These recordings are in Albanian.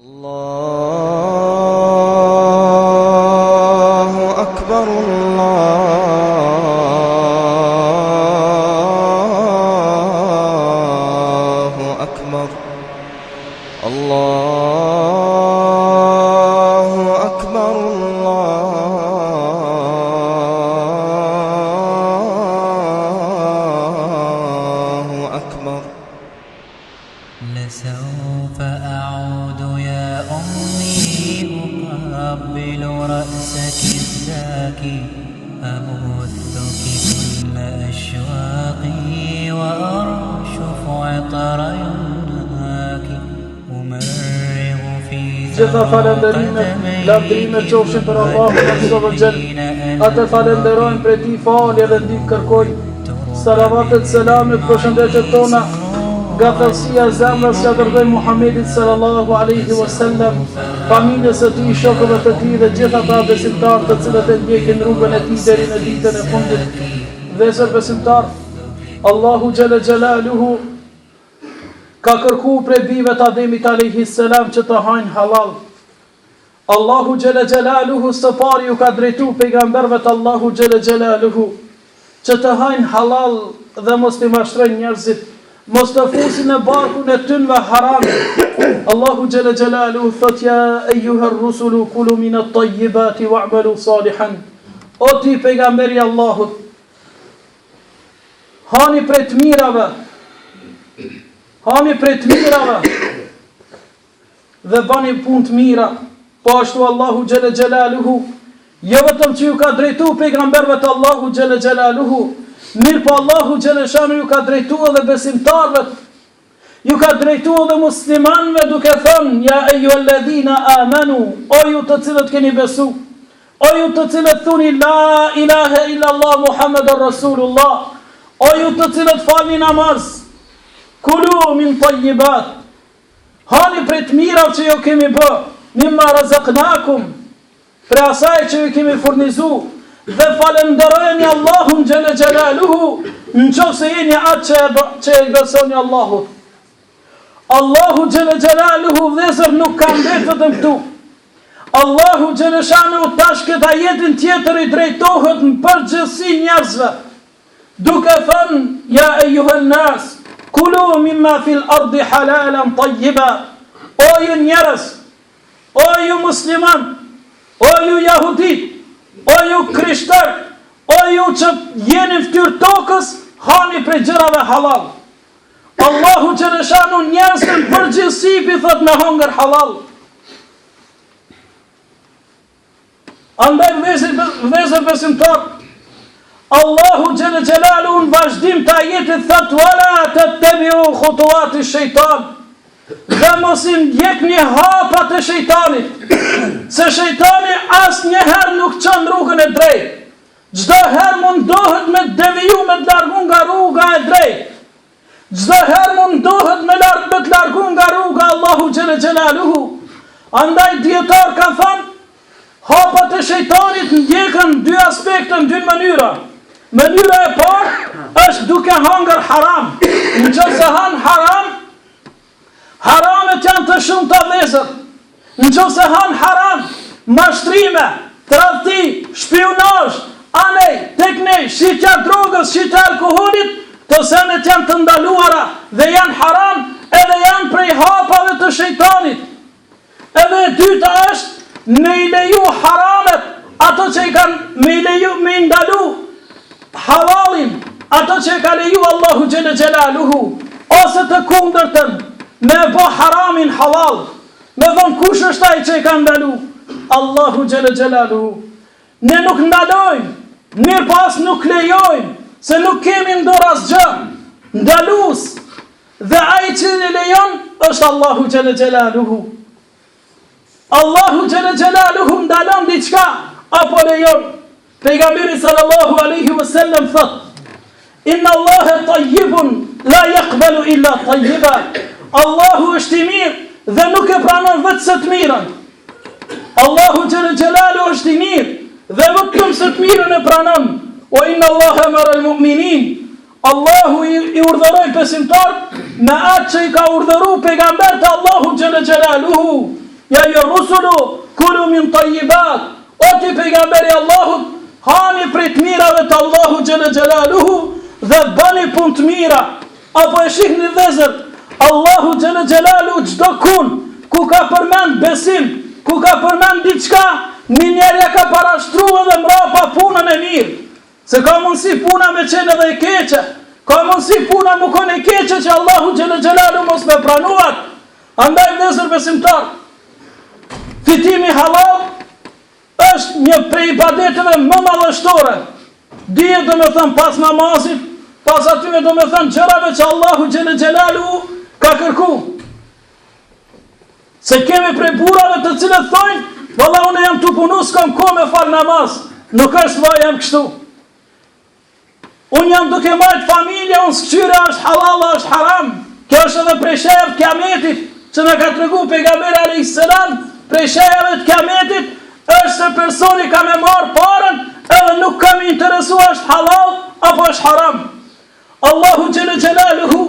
Allahu Akbar, Allahu Akbar, Allahu Akbar, Allahu Akbar. لسوف أعود يا أمي أقبل رأسك الزاكي أبثك كل أشواقي وأرشف عطر يمناك أمرغ في Gjitha falënderimet qofshin për Allahun azza wa jall. Atë falenderojmë për ti falje dhe ndihmë kërkoj. Salavatet, selamet, përshëndetjet tona nga thellësia e zemrës që dërgoi Muhamedit sallallahu alaihi wasallam, familjes së tij, shokëve të tij dhe gjithë ata besimtarë të cilët e ndjekin rrugën e tij deri në ditën e fundit. Vëllezër besimtar, Allahu xhalla xjalaluhu ka kërkuar prej bijve të Ademit alayhi salam që të hajnë halal. Allahu xhalla xjalaluhu së pari ju ka drejtuar pejgamberëve të Allahu xhalla xjalaluhu që të hajnë halal dhe mos të mashtrojnë njerëzit, mos të fusin në barkun e tyre haram. Allahu xhalla xjalaluhu thot ja eyyuha ar-rusulu kulu min at-tayyibati wa'malu salihan. O ti pejgamberi Allahut, hani prej të mirave, hani prej të mirave dhe bani punë të mira. Po ashtu Allahu xhalla xjalaluhu jo vetëm që ju ka drejtuar pejgamberëve të Allahu xhalla xjalaluhu, mirë po Allahu xhaleshanu ju ka drejtuar dhe besimtarëve, ju ka drejtuar dhe muslimanëve duke thënë ja eyyuhalladhina amanu, o ju të cilët keni besu, o ju të cilët thuni la ilaha illa Allah Muhammadur Rasulullah, o ju të cilët falni namaz, kulu min tayyibat, hani prej të mira që ju kemi bë, mimma razaqnakum, për asaj që ju kemi furnizu, dhe falenderojeni Allahun xhalla xjalaluhu nëse jeni atë që e besoni Allahut. Allahu xhalla xjalaluhu vëzër nuk ka vetëm këtu. Allahu xhaleshanu tash këtë ajetin tjetër i drejtohet në përgjithësi njerëzve, duke thënë ja eyyuhan nas kulu mimma fil ardi halalan tayyiba. O ju njerëz, o ju musliman, o ju jahudit, o ju krishter, o ju që jeni fytyr tokës, hani prej gjërave halal. Allahu xhaleshanu njerëzën përgjithësi i thot me hongër halal. Andaj vëzër besimtar, Allahu xhalla xjalaluhu në vazhdim të ajetit thot wala tattabi'u khutuwati shejtan. Dhe mos i ndjekni hapat e shejtanit, se shejtani asnjëherë nuk çon rrugën e drejtë. Çdo herë mundohet me deviju, me të largu nga rruga e drejtë. Çdo herë mundohet me të largu nga rruga Allahu xhalla xjalaluhu. Andaj dietar ka thënë hapat e shejtanit ndjekën dy aspekte, në dy mënyra. Mënyra e parë është duke hangër haram. Nëse han haram, haramet janë të shumta vëllezër. Nëse han haram, mashtrime, tradhti, shpionazh, anej, teknej, shitja drogës, shitja alkoolit, të senet janë të ndaluara dhe janë haram, edhe janë prej hapave të shejtanit. Edhe e dyta është me i leju haramet, ato që i kanë me i ndalu halalin, ato që i ka leju Allahu xhalla xjalaluhu, ose të kundërtën, me bo haramin halal, me dhon kush është ai që i ka ndalu Allahu xhalla xjalaluhu. Ne nuk ndalojmë, mirë pas nuk lejojmë, se nuk kemi në dorë asgjë, ndalus, dhe ai që i lejon është Allahu xhalla xjalaluhu. Allahu xhalla xjalaluhu ndalon diçka apo lejon. Pejgamberi sallallahu alaihi wasallam thot: "Inna Allaha tayyibun la yaqbalu illa tayyiba." Allahu është i mirë dhe nuk e pranon vetëm të mirën. Allahu xhalla xjalaluhu është i mirë dhe vetëm të mirën e pranon. Wa inna Allaha mara al-mu'minin. Allahu i urdhëroi besimtarët me atë që i ka urdhëruar pejgamberi Allahu xhalla xjalaluhu. ja ju rusulu kulu min tayyibat, o ti pejgamberi Allahut, hani prej të mirave të Allahu xhela xhelaluhu dhe bëni punë të mira. Apo e shihni vëllezër, Allahu xhela xhelaluhu çdo ku ka përmend besim, ku ka përmend diçka, minjerja ka parashtruar dhe mrapa punën e mirë. Se ka mundësi puna me qenë edhe e keqe, ka mundësi puna më kone e keqe që Allahu xhela xhelaluhu mos me pranuat. Andaj vëllezër besimtar, fitimi halal është një prej ibadeteve më madhështore. Dije do me thënë pas namazit, pas atyre do me thënë gjërave që Allahu xhela xhelaluhu ka kërku. Se kemi prej burrave të cilët thojnë, valla unë jam të punu, s'kam kohë me fal namaz. Nuk është valla jam kështu. Unë jam duke majtë familja, unë s'kqyre është halal, është haram. Kjo është edhe prej shejave të kiametit, që në ka tregu pejgamberi alayhis salam, prej shejave të kiametit është se personi ka me marë parën edhe nuk ka me interesu është halal apo është haram. Allahu xhela xhelaluhu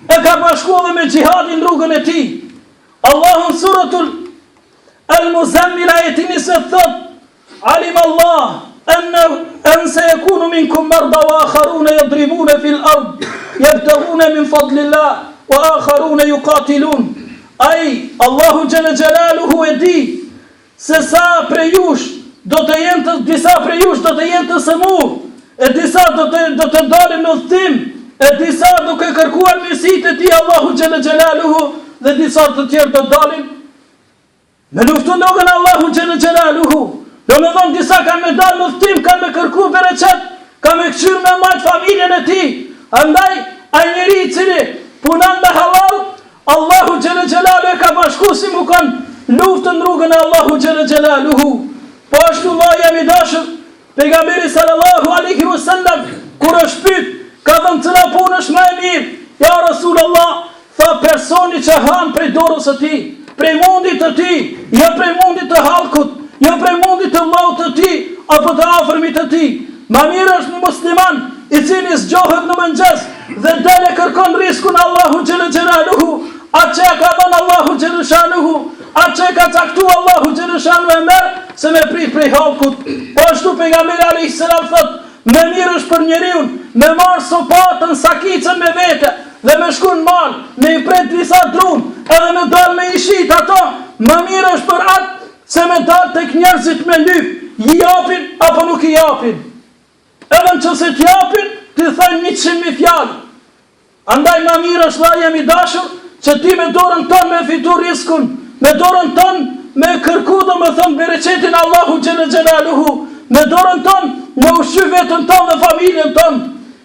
e ka bashku edhe me gjihadin rrugën e tij. Allahu në suratul Al-Muzammil ajetin 20 thot: Alim Allah an sayakunu minkum marda wa akharuna yadribuna fil ard yabtaghuna min fadlillah wa akharuna yuqatilun. Ai Allahu xhela xhelaluhu e di se sa prej jush disa prej jush do të jenë të sëmurë, e disa do të dalin në udhtim, e disa duke kërkuar mirësitë e tij Allahu xhela xhelaluhu, dhe disa të tjerë do dalin me luftu në rrugën e Allahu xhela xhelaluhu. Do me thonë disa kanë me dalë në udhtim, kanë me kërku bereqet, kanë me këshyrë me majtë familjen e tij. Andaj ai njeri i cili punon me halal, Allahu xhela xhelaluhu e ka bashku si mu kanë luftën në rrugën e Allahu xhela xhelaluhu. Po ashtu valla jam i dashur, pejgamberi sallallahu alaihi wasallam kur është pyet, ka thënë cila punë është më e mirë? Ja Rasulullah, tha personi që han prej dorës së tij, prej mundit të tij, jo prej mundit të hallkut, jo prej mundit të vllaut të tij apo të afërmit të tij. Ma mirë është një musliman i cili zgjohet në mëngjes dhe del e kërkon riskun Allahu xhela xhelaluhu, atë që ka dhënë Allahu xhela xhelaluhu, atë që ka caktu Allahu xhela xhelaluhu e merr se me prit prej hallkut. Po ashtu pejgamberi alayhis salam thot, më mirë është për njeriu me marr sopatën, sakicën me vete dhe me shku në mal, me i pret disa drun, edhe me dal me i shit ato, më mirë është për atë se me dal tek njerëzit me lyp, i japin apo nuk i japin. Edhe nëse t'i japin, ti thajnë 100.000 fjalë. Andaj më mirë është valla jam i dashur që ti me dorën tonë me fitu riskun, me dorën tonë me kërku do me thëmë bereqetin Allahu xhela xhelaluhu, me dorën tonë me ushqy vetën tonë dhe familjen tonë.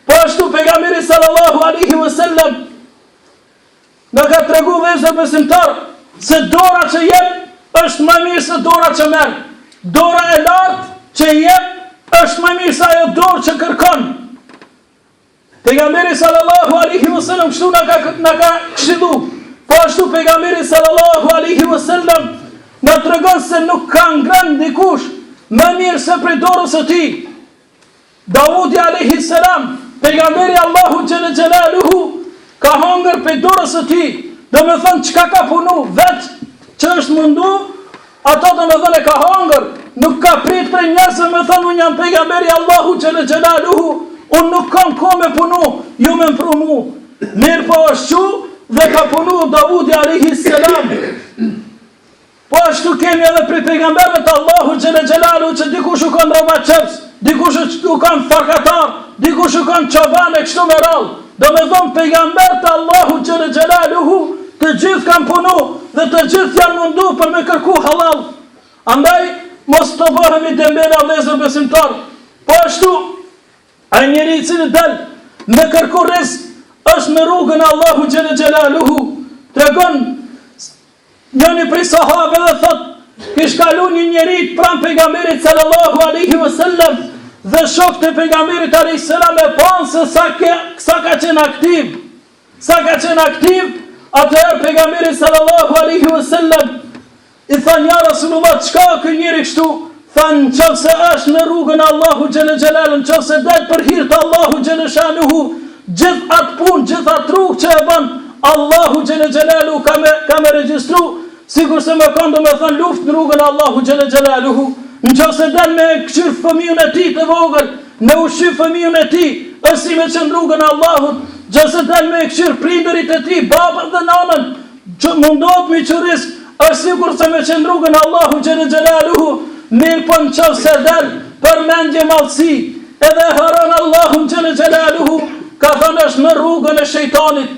Po ashtu pejgamberi sallallahu alaihi wasallam na ka tregu vëllezër besimtar se dora që jep është më mirë se dora që merr. Dora e lartë që jep është më mirë se ajo dorë që kërkon. Pejgamberi sallallahu alaihi wasallam kështu na ka këshillu. Po ashtu pejgamberi sallallahu alaihi wasallam na tregon se nuk ka ngrënë dikush më mirë se prej dorës së tij. Daudi alayhis salam, pejgamberi Allahu xhela xhelaluhu, ka hongër prej dorës së tij. Do me thënë çka ka punu, vetë që është mundu, ato do me thënë e ka hongër, nuk ka prit prej njerëzve me thënë unë jam pejgamberi Allahu xhela xhelaluhu, unë nuk kam kohë me punu, ju me mprumu. Mirë po është që dhe ka punu Davudi alayhis salam. Po ashtu kemi edhe prej pejgamberëve të Allahu xhela xhelaluhu që dikush u kanë rroba çeps, dikush u kanë farkatar, dikush u kanë çoban e kështu me radhë. Do me thonë pejgamberët të Allahu xhela xhelaluhu të gjithë kanë punu dhe të gjithë janë mundu për me kërku halal. Andaj mos të bëhemi dembela vëllezër besimtar. Po ashtu ai njeri i cili del me kërku rizq është me rrugën e Allahu xhela xhelaluhu. Tregon njëri prej sahabeve thot, kish kalu një njeri pranë pejgamberit sallallahu alaihi wasallam dhe shokët e pejgamberit alayhis salam e panë se sa ka qenë aktiv. Sa ka qenë aktiv, atëherë pejgamberi sallallahu alaihi wasallam i thanë ja Rasulullah, çka ky njeri kështu? Thanë nëse është në rrugën e Allahu xhela xhelaluhu, nëse del për hir të Allahu xhela xhelaluhu, gjithë atë punë, gjithë atë rrugë që e bën Allahu xhela xhelaluhu ka me regjistru sikur se me kanë domethënë luftë në rrugën e Allahu xhela xhelaluhu, nëse del me këshir fëmijën e tij të vogël, në ushqy fëmijën e tij, është si me qenë rrugën e Allahut, nëse del me këshir prindërit e tij, babën dhe nanën, që mundohet me çurisk, është sikur se me qenë rrugën e Allahu xhela xhelaluhu, mirë po nëse del për mendje mallësi, edhe haron Allahu xhela xhelaluhu, ka thënë është në rrugën e shejtanit.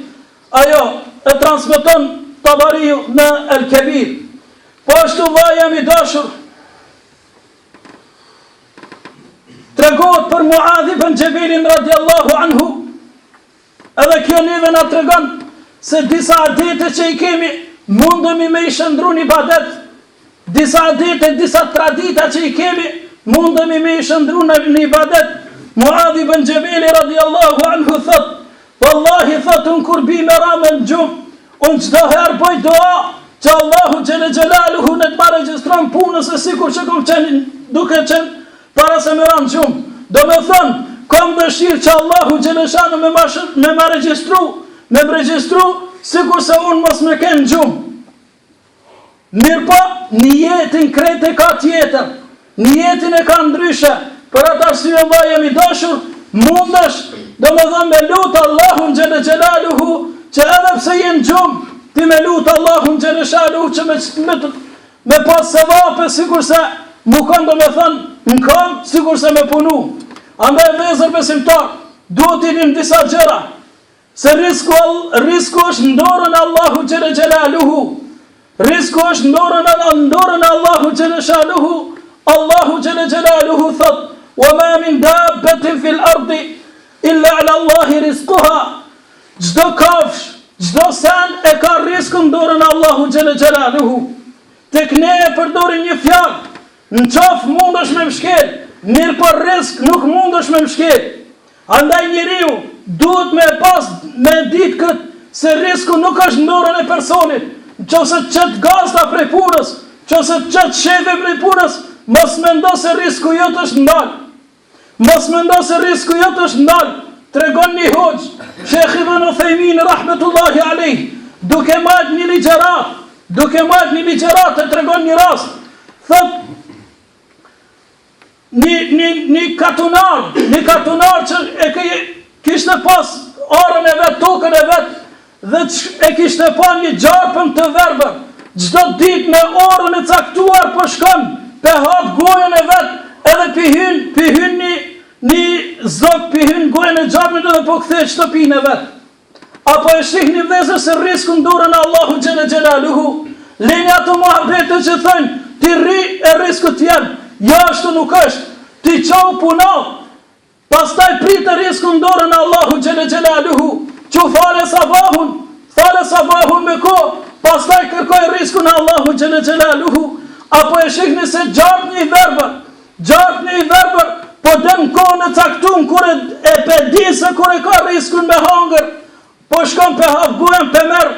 Ajo e transmeton Tabariu në El Kebir. Po ashtu vajam i dashur, tregohet për Muadh ibn Jabelin radiallahu anhu, edhe kjo neve na tregon se disa adete që i kemi mundemi me i shëndru një ibadet, disa adete, disa tradita që i kemi mundemi me i shëndru një ibadet. Muadh ibn Jabeli radiallahu anhu thot, wallahi thot, unë kur bi me ramën gjumë, unë qdo herë bëj doa që Allahu xhela xhelaluhu në të ma regjistron punës e sikur që kom qenë duke qenë para se me ranë gjumë. Do me thonë, kom dëshirë që Allahu xhela xhelaluhu me ma regjistru sikur se unë mos me kenë gjumë. Mirë po, një jetin krete ka tjetër, një jetin e ka ndryshe, për atë arsye vajemi dashur, mundesh do me thonë me lutë Allahun xhela xhelaluhu që edhe pse jenë gjumë, ti me lutë Allahun xhela xhelaluhu që me pas sevape, sikur se mu kanë do me thonë në kam, sikur se me punu. Andaj vëllezër besimtar, duhet i dim disa gjëra, se risku është në dorën e Allahu xhela xhelaluhu. Risku është në dorën e Allahu xhela xhelaluhu. Allahu xhela xhelaluhu thot: "Wa ma min dabbatin fil ardi illa ala Allahi rizquha." Çdo kafsh, çdo sen e ka riskun në dorën e Allahu xhela xhelaluhu. Tek ne e përdorin një fjalë, në qaf mundesh me mshkel, mirë për risk nuk mundesh me mshkel. Andaj njeriu duhet me pas me ditë këtë, se risku nuk është në dorën e personit. Nëse çet gazda prej punës, nëse çet shefe prej punës, mos mendo se risku jot është ndal. Mos mendo se risku jot është ndal. Tregon një hoxh, Sheikh Ibn Uthaymin rahmetullahi alayh, duke marrë një ligjërat, e tregon një rast. Thot një katunar që kishte pas orën e vet, tokën e vet, dhe e kishte pa një gjarpëm të verbër. Çdo ditë me orën e caktuar po shkon, pe hap gojën e vet, edhe pihyn një zog, pihyn gojën e gjarpën edhe po kthej shtëpinë e vet. Apo e shihni vëllezër se risku në dorën e Allahu xhela xhelaluhu. Lini ato muhabete që thënë, ti rri e risku t'jen, jo ashtu nuk është, ti qau puna, pastaj pritë risku në dorën e Allahu xhela xhelaluhu, që fale sabahun me ko, pastaj kërkoj risku në Allahu xhela xhelaluhu. Apo e shihni se gjarpë një verbër, po den kohën e caktuar kur e pedi se kur e ka riskun me hangër, po shkon pe hap gojën, pe merr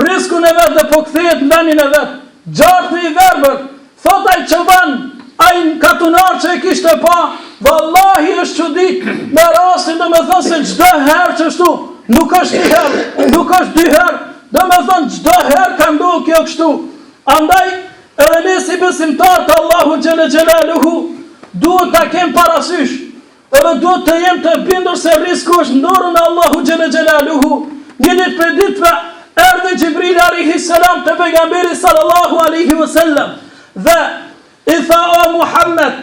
riskun e vet dhe po kthehet në vendin e vet. Gjarpë një verbër, thot ai çoban, ai katunar që e kishte pa, vallahi është çudit, me rastin do me thënë se çdo herë që ashtu, nuk është një herë, nuk është dy herë, do me thënë çdo herë ka ndodhur kjo kështu. Andaj edhe ne si besimtar të Allahu xhela xhelaluhu duhet ta kem parasysh, edhe duhet të jem të bindur se risku është në dorën e Allahu xhela xhelaluhu. Një ditë për ditëve erdhi Xhibril alayhi salam te pejgamberi sallallahu alaihi wasallam dhe i tha: "O Muhammed,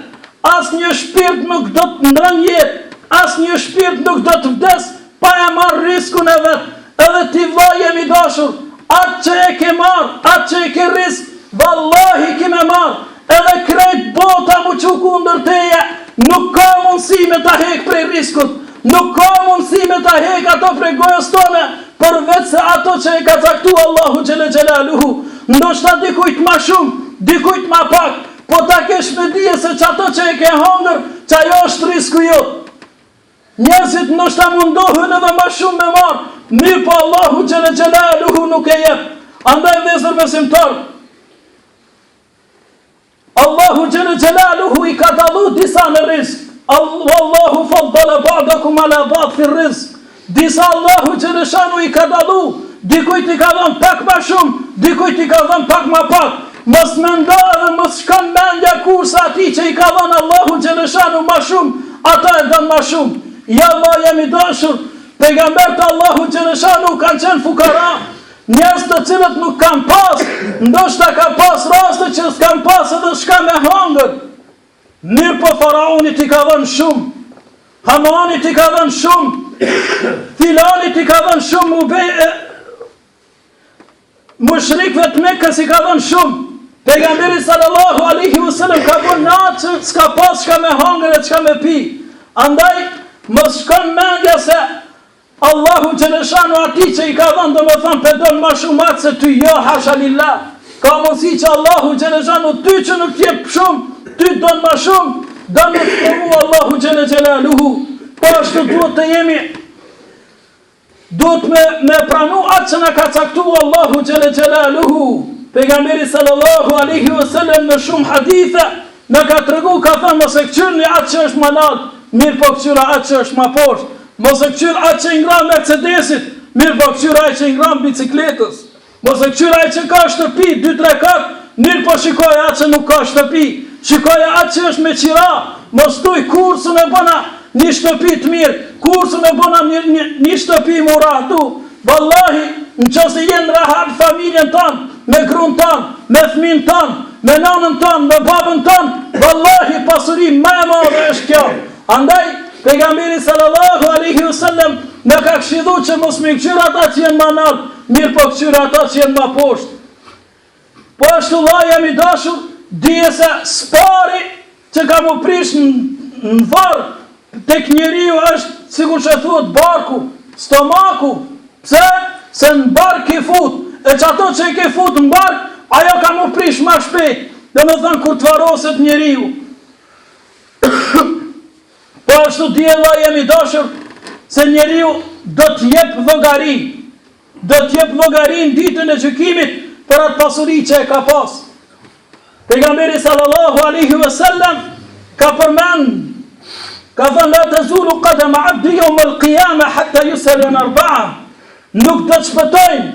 asnjë shpirt nuk do të ndron jetë, asnjë shpirt nuk do të vdes pa e marrë riskun e vet. Edhe ti vllajemi i dashur, atë që e ke marrë, atë që e ke risk, vallahi ki me marrë, edhe krejt bota mu që kundër teje, nuk ka mundësi me ta hek prej riskut, nuk ka mundësi me ta hek ato prej gojës tone, përveç se ato që e ka caktu Allahu xhela xhelaluhu. Ndoshta dikujt ma shumë, dikujt ma pak, po ta kesh me dije se që ato që e ke hangër, që ajo është risku jot. Njerëzit ndoshta mundohen edhe ma shumë me marë, mirë po Allahu xhela xhelaluhu nuk e jep. Andaj vëllezër besimtar, Allahu xhela xhelaluhu i ka dallu disa në rizq. Allahu faddala ba'dakum ala ba'd fi rizq. Disa Allahu xhela xhelaluhu i ka dallu dikujt i ka dhënë pak më shumë, dikujt i ka dhënë pak më pak. Mos mendo dhe mos shkon mendja kurse atij që i ka dhënë Allahu xhaleshanu më shumë, ata e don më shumë. Ja Allah jemi dashur, pejgambert Allahu xhaleshanu kanë qenë fukara, njerëz të cilët nuk kanë pas, ndoshta ka pas raste që s'kan pas edhe shka me hangër. Mirë po faraonit i ka dhënë shumë, Hamanit i ka dhënë shumë, Filanit i ka dhënë shumë, mushrikëve të Mekës i ka dhënë shumë. Pejgamberi sallallahu alaihi wasallam ka bën natë që s'ka pas çka me hangër e çka me pi. Andaj mos shkon mendja se Allahu xhaleshanu atij që i ka dhënë domethënë pedon më shumë atë se ty, jo hasha lillah. Ka mundësi që Allahu xhaleshanu ty që nuk jep shumë, ty don më shumë, don të provu Allahu xhelaluhu. Po ashtu duhet me pranu atë që na ka caktuar Allahu xhelaluhu. Pejgamberi sallallahu alaihi wasallam në shumë hadithe na ka tregu, ka thënë mos e kçyrni atë që është më lart, mirë po kçyra atë që është më poshtë. Mos e kçyr atë që i ngran Mercedesit, mirë po kçyra atë që i ngran bicikletës. Mos e kçyr atë që ka shtëpi 2-3 kat, mirë po shikoj atë që nuk ka shtëpi. Shikoj atë që është me qira. Mos thuj kursun e bëna një shtëpi të mirë, kursun e bëna një shtëpi muratu. Wallahi, nëse jenë rahat familjen tonë, me gruan tonë, me fëmijën tonë, me nanën tonë, me babën tonë, wallahi pasuri më e madhe është kjo. Andaj pejgamberi sallallahu alaihi wasallam na ka këshilluar që mos me kçyr ata që janë më lart, mirë po kçyr ata që janë më poshtë. Po ashtu vllai jam i dashur, dije se spari që ka më prish në varr tek njeriu është sikur që thuhet barku, stomaku. Pse? Se në bark i fut, e që ato që i ke fut në bark, ajo ka më prish ma shpejt, dhe me thënë kur të varoset njeriu. Po ashtu dje vllai jemi dashur, se njeriu do t'jep llogari, do t'jep llogari në ditën e gjykimit për atë pasuri që e ka pas. Pejgamberi sallallahu alaihi wasallam ka përmend, ka thënë la tazulu qadama abdi yawm al-qiyamah hatta yus'al an arba'a. Nuk do të shpëtojnë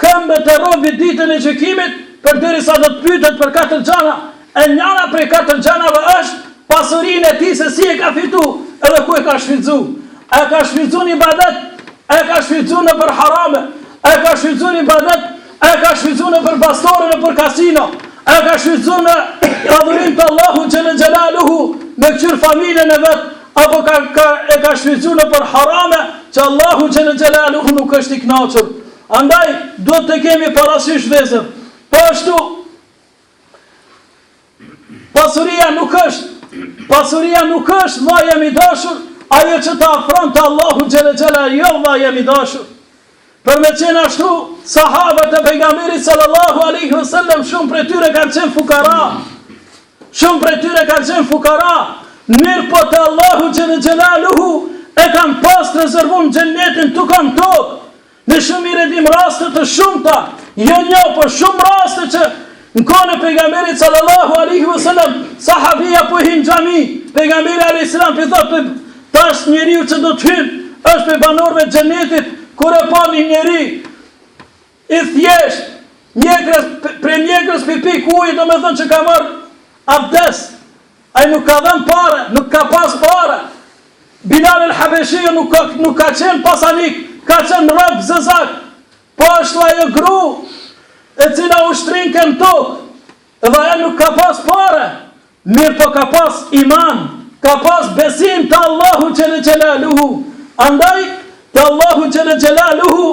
këmbët e robit ditën e gjykimit përderisa do të pyetet për 4 gjëra. E njëra prej 4 gjërave është pasurinë e tij, se si e ka fitu edhe ku e ka shfrytzu. A ka shfrytzu në ibadet, a ka shfrytzu në për harame, a ka shfrytzu në ibadet, a ka shfrytzu në për pastore, në për kasino, a ka shfrytzu në adhurim të Allahu xhelaluhu me kçyr familjen e vet, apo e ka shfrytzu në për harame që Allahu xhelaluhu nuk është i kënaqur. Andaj duhet të kemi parasysh vëzër. Po ashtu pasuria nuk është vllai jam i dashur ajo që të afron te Allahu xhelaluhu, jo vllai jam i dashur. Për me qenë ashtu, sahabët e pejgamberit sallallahu alaihi wasallam shumë prej tyre kanë qenë fukara. Shumë prej tyre kanë qenë fukara. Mirë po te Allahu xhelaluhu e kanë pas të rezervuar xhenetin tukon tokë. Në shumë i redim raste të shumta, jo një, po shumë raste që në kohën e pejgamberit sallallahu alaihi wasallam sahabia po hin xhami, pejgamberi alayhis salam i thotë tash njeriu që do të hyjë është pe banorëve të xhenetit. Kur e pa një njeri i thjesht, mjegrës pipi kuj, do me thënë që ka marrë abdes, ai nuk ka dhënë pare, nuk ka pas pare. Bilal el-Habeshiju nuk ka qenë pasanik, ka qenë rëb zëzak. Po ashtu ajo gru e cila ushtrin kënë tokë, edhe ajo nuk ka pas pare, mirë po ka pas iman, ka pas besim të Allahu xhelaluhu. Andaj te Allahu xhelaluhu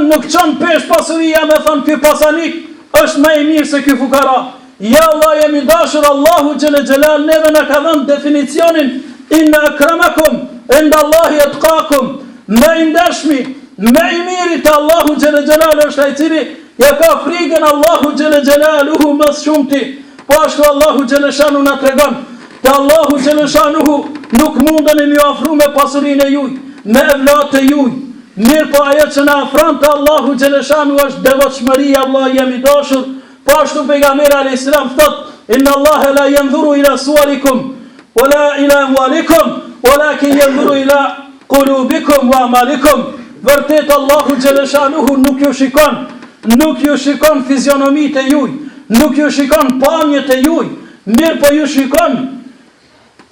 nuk çon pesh pasuria me thon ky pasanik është më i mirë se ky fukara. Ja Allah jemi dashur, Allahu xhelaluhu neve na ka dhënë definicionin inna akramakum inda Allahi atqakum. Më i ndeshmi, më i miri te Allahu xhelaluhu është ai i cili ja ka frikën Allahu xhelaluhu më shumti. Po ashtu Allahu xhelaluhu na tregon te Allahu xhelaluhu nuk mundeni më ofru me pasurinë e juaj, me evlat të juj. Mirë po ajo që na afron te Allahu xhelaluhu është devotshmëria. Allah jemi dashur. Po ashtu pejgamberi alayhis salam thot inna Allaha la yanzuru ila suwarikum wala ila amwalikum walakin yanzuru ila qulubikum wa amalikum. vërtet Allahu xhaleshanuhu nuk ju shikon fizionomitë e juj, nuk ju shikon pamjet e juj, mirë po ju shikon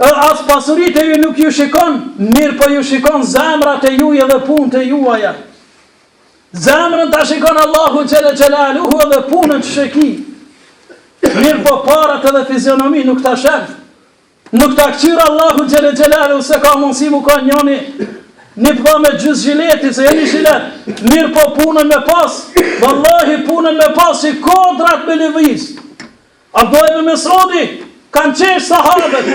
as pasuritë e juj nuk ju shikon, mirë po ju shikon zemrat e juj edhe punët e juaja. Zemrën ta shikon Allahu xhaleshanuhu edhe punën që sheki. Mirë po parat edhe fizionomi nuk ta shef. Nuk ta këqyrë Allahu xhaleshanuhu se ka mundësi mu ka njoni një përva me gjysë gjileti, se jeni shilet. Mirë po punën me pas, vallahi punën me pas që kodrat me lëviz. Abdullah ibn Mesudi kanë qesh sahabët,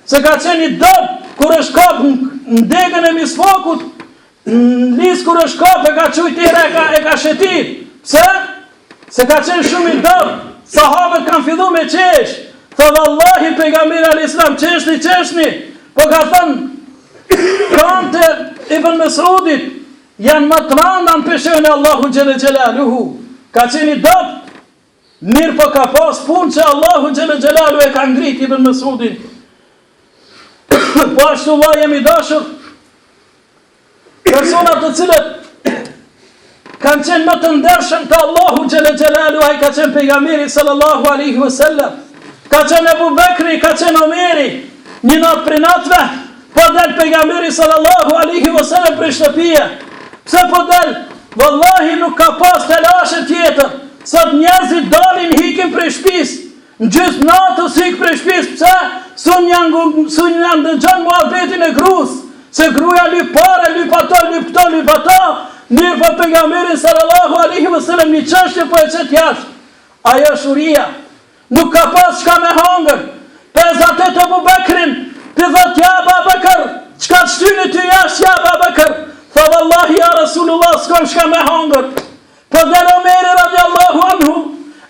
se ka qenë i dëb, kur është kap në degën e misfakut, në lisë kur është kap e ka qujtire e ka shetit. Pse? Se ka qenë shumë i dëb, sahabët kanë fillu me qesh. Tha vallahi pejgamberi alayhis salam qeshni, po ka thënë, kante ibn Mesudit janë më të randa në peshën e Allahu xhaleshanuhu. Ka qenë i dëb, mirë po ka pas punë që Allahu xhaleshanuhu e ka ngrit ibn Mesudin. Po ashtu valla jemi dashur personat të cilët kanë qenë më të ndershëm të Allahu xhaleshanuhu, ai ka qenë pejgamberi sallallahu alaihi wasallam, ka qenë Abu Bekri, ka qenë Omeri. Një natë për natëve po del pejgamberi sallallahu alaihi wasallam për shtëpia. Pse po del? Wallahi nuk ka pas telashe tjetër. Sot njerëzit dalin hikin për shtëpis. Në gjysmë natës hik për shtëpis. Pse? Sun janë dëgjon muhabetin e grus. Se gruaja lyp pare, lyp ato. Mirë po pejgamberi sallallahu alaihi wasallam një çështje po e çet jashtë. Ajo shuria. Nuk ka pas çka me hangër. 58 Abu Bekrin të dhët ja Abu Bekr, çka të shtyni ty jashtë ja Abu Bekr? Tha vallahi ja Rasulullah s'kam çka me hangër. Po del Omeri radiallahu anhu,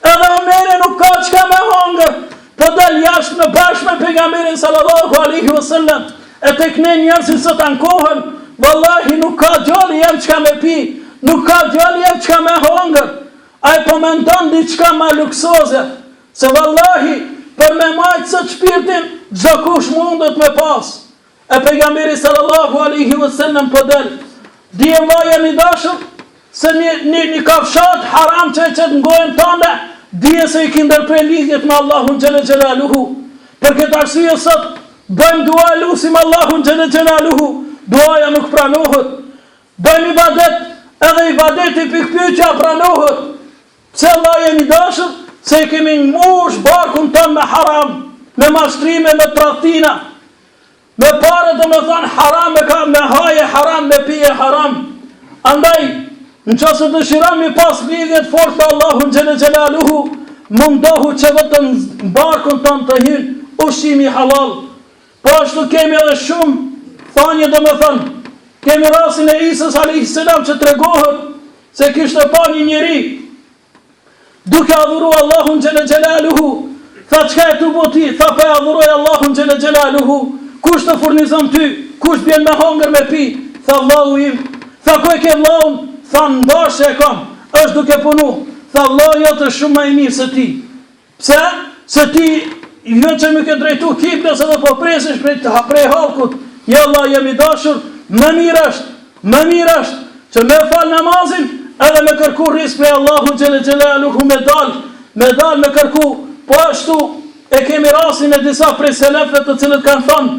edhe Omeri nuk ka çka me hangër. Po del jashtë në bashkë me pejgamberin sallallahu alaihi wasallam. E tek ne njerëzit sot ankohen, vallahi nuk ka djalë jam çka me pi, nuk ka djalë jam çka me hangër. Ai po mendon diçka më luksoze, se vallahi për me majtë së shpirtin, çdo kush mundet me pas. E pejgamberi sallallahu alaihi wasallam po del. Dije vllaja mi dashur, se një kafshat haram që e qëtë ngojën tënde, dije se i ki ndërprej lidhjet me Allahun xhaleshanuhu. Për këtë arsye sot, bëjmë dua lusim Allahun xhaleshanuhu, duaja nuk pranohet. Bëjmë ibadet, edhe ibadeti pikpyetja pranohet. Pse vllaja mi dashur, se kemi mush barkun tënë me haram, me mashtrime, me tradhtina, me pare dhe me thonë haram, me haje haram, me pije haram. Andaj, në qëse dëshiram mi pas lidhjet fort të Allahun xhaleshanuhu, mundohu që vetëm barkun tënë të hynë, ushqimi halal. Po ashtu kemi edhe shumë thanje dhe me thonë, kemi rasin e Isës alayhis salam që tregohet se kishte pa një njeri, duke adhuru Allahun xhaleshanuhu, tha çka e tu boti, tha pa adhuroj Allahun xhaleshanuhu, kush të furnizon ty, kush bjen me hangër me pi, tha Allahu im, tha ku e ke Allahun, tha ndashë e kam, është duke punu, tha Allahu jote shumë më i mirë se ti. Pse? Se ti jo që më ke drejtu kibles edhe po presesh prej halkut, ja Allah jemi dashur, më mirë është, që me fal namazin, edhe me kërku rizq prej Allahu xhaleshanuhu me dal me kërku. Po ashtu e kemi rasin e disa prej selefëve të cilët kanë thënë,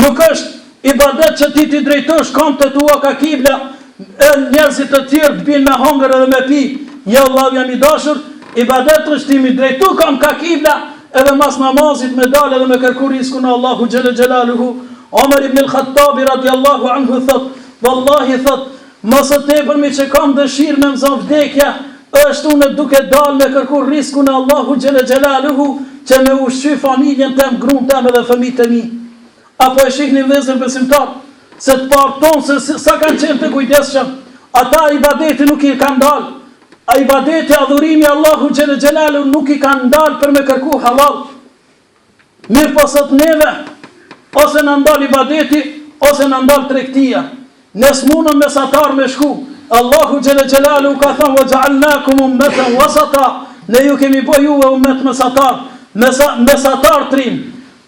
nuk është ibadet që ti drejtosh këmbët tua ka kibla, e njerëzit të tjerë të binë me hangër edhe me pi. Ja Allah jam i dashur, ibadet është ti mi drejtu këmbë ka kibla, edhe mas namazit me dal edhe me kërku rizqun e Allahu xhaleshanuhu. Omer ibn al-Khattabi radiallahu anhu thot, vallahi thot, mësë tepërmi që kam dëshirë me mëzën vdekja, është unë duke dalë me kërku rizqun e Allahu xhaleshanuhu, që me ushqy familjen tem, gruan tem edhe fëmijët e mi. Apo e shihni vëllezër besimtar, se të parton se sa kanë qenë të kujdesshëm, ata ibadeti nuk i kanë dalë. A ibadeti adhurimi Allahu xhaleshanuhu nuk i kanë dalë për me kërku halal. Mirë po sot neve, ose në ndal ibadeti, ose në ndal tregtia. Ne s'munëm mesatar me shku. Allahu xhaleshanuhu ka thënë wa ja'alnakum ummatan wasata, ne ju kemi bë juve ummet mesatar, mesatar trim.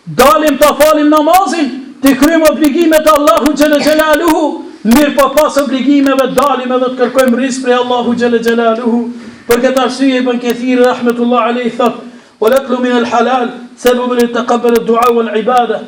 Dalim ta falim namazin, të kryjmë obligimet e Allahu xhaleshanuhu, mirë po pas obligimeve dalim edhe të kërkojmë rizq prej Allahu xhelle xhelaluhu. Për këtë arsye Ibn Kathir rahmetullah alayhi thot: "Wal-aklu min al-halal sababun li taqabbal ad-du'a wal-ibada."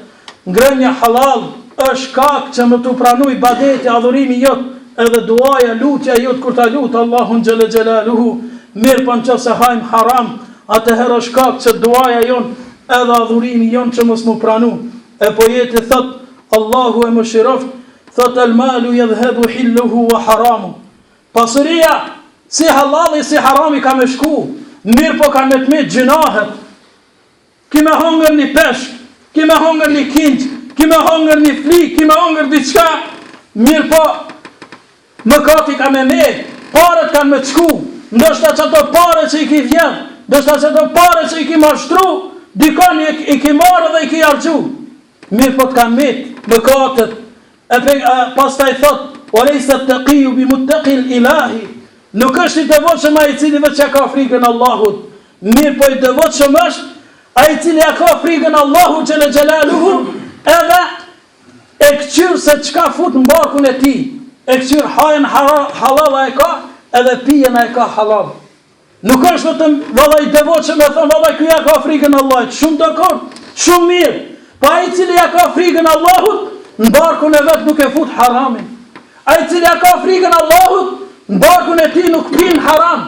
Ngrënia halal është kaq që më të pranoj ibadeti, adhurimi jot, edhe duaja, lutja jot kur ta lut Allahun xhelle xhelaluhu. Mirë po nëse hajm haram, atëherë është kaq që duaja jon edhe adhurimi jon që mos më pranu. E poeti thot: "Allahu e mëshiroft, thot al-malu yadhhabu hilluhu wa haramu." Pasuria si halali si harami ka me shku, mirë po ka me të me gjinahet. Ki me hongër një peshk, ki me hongër një kinç, ki me hongër një flik, ki me hongër diçka, mirë po mëkati ka me, paret ka me të shku, ndoshta që ato pare që i ki vjen, ndoshta që ato pare që i ki mashtru, dikon i ki marrë dhe i ki argju, mirë po të ka me mëkatet. Pas ta i thot: "Olejse të qiju bi muttaqil ilahi." Nuk është i devotshëm ai i cili vetë që ka frikën Allahut, mirë po i devotshëm është ai i cili ka frikën Allahut xhelle xhelaluhu, edhe e këqyr se çka fut në barkun e tij, e këqyr hajën halal e ka, edhe pijen e ka halal. Nuk është vetëm vallai i devotshëm e thon vallai ky ka frikën Allahut, shumë dakord, shumë mirë. Po ai i cili ka frikën Allahut, në barkun e vet nuk e fut haramin. Ai i cili ka frikën Allahut, në barkun e tij nuk pin haram,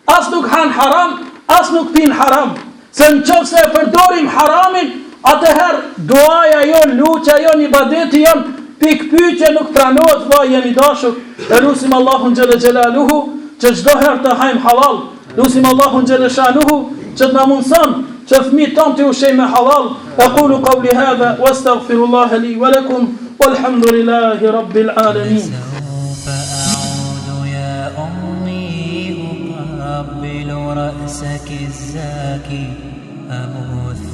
as nuk han haram, as nuk pin haram. Se në qoftë se e përdorim haramin, atëherë duaja jon, lutja jon, ibadeti jon, pikpyetje nuk pranohet, vllai jemi dashur. E lutim Allahun xhelle xhelaluhu që çdo herë të hajm halal. Lutim Allahun xhelle shanuhu që të na mundson që fëmijët tonë të ushqejnë me halal. Aqulu qawli hadha wastaghfirullaha li wa lakum walhamdulillahi rabbil alamin. أقبل رأسك الزاكي أبث